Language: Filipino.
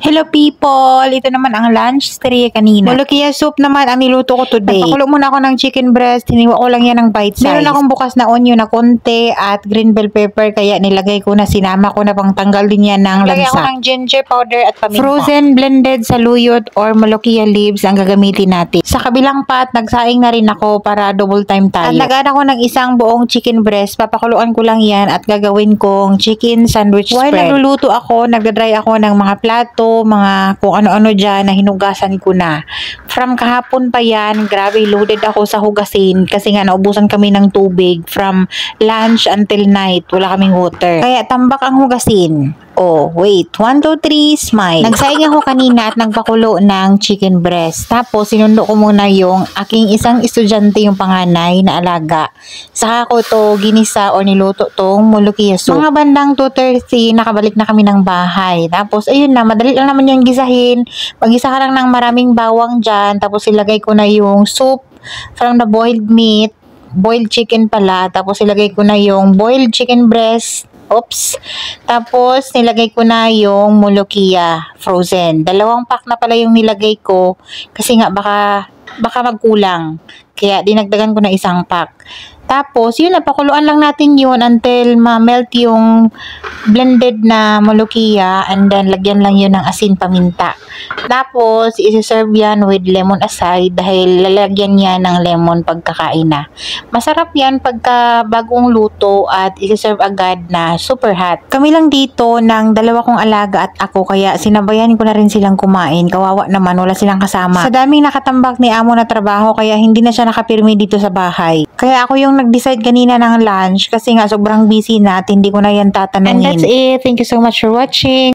Hello people! Ito naman ang lunch story kanina. Molokia soup naman ang niluto ko today. Nagpakulo muna ako ng chicken breast. Hiniwa ko lang yan ng bite size. Meron akong bukas na onion na konti at green bell pepper. Kaya nilagay ko na, sinama ko na pang tanggal din yan ng lansa. Nilagay ako ng ginger powder at paminta. Frozen blended saluyot or molokia leaves ang gagamitin natin. Sa kabilang pot, nagsaing na rin ako para double time tayo. At nag-add ako ng isang buong chicken breast. Papakuluan ko lang yan at gagawin kong chicken sandwich spread. While nagluluto ako, nagdadry ako ng mga plato, mga kung ano-ano dyan na hinugasan ko na. From kahapon pa yan, grabe loaded ako sa hugasin kasi nga naubusan kami ng tubig from lunch until night. Wala kaming water. Kaya tambak ang hugasin. Oh, wait. 1, 2, 3, smile. Nagsaing ako kanina at nagpakulo ng chicken breast. Tapos, sinundo ko muna yung aking isang estudyante, yung panganay na alaga. Saka ko to ginisa o niluto tong molokia soup. Mga bandang 2:30, nakabalik na kami ng bahay. Tapos, ayun na, madali lang naman yung gisahin. Mag-isa ka lang ng maraming bawang dyan. Tapos, ilagay ko na yung soup from the boiled meat. Boiled chicken pala. Tapos, ilagay ko na yung boiled chicken breast. Oops. Tapos, nilagay ko na yung molokia frozen. 2 pack na pala yung nilagay ko kasi nga baka magkulang. Kaya dinagdagan ko na 1 pack. Tapos, yun, napakuluan lang natin yun until ma-melt yung blended na molokia and then lagyan lang yun ng asin paminta. Tapos, isi-serve yan with lemon aside dahil lalagyan niya ng lemon pagkakain na. Masarap yan pagka bagong luto at isi-serve agad na super hot. Kami lang dito ng 2 kong alaga at ako kaya sinabayan ko na rin silang kumain. Kawawa naman, wala silang kasama. Sa daming nakatambak ni amo na trabaho kaya hindi na siya nakapirmi dito sa bahay. Kaya ako yung nag-decide kanina ng lunch kasi nga sobrang busy na at hindi ko na yan tatanungin. And that's it. Thank you so much for watching.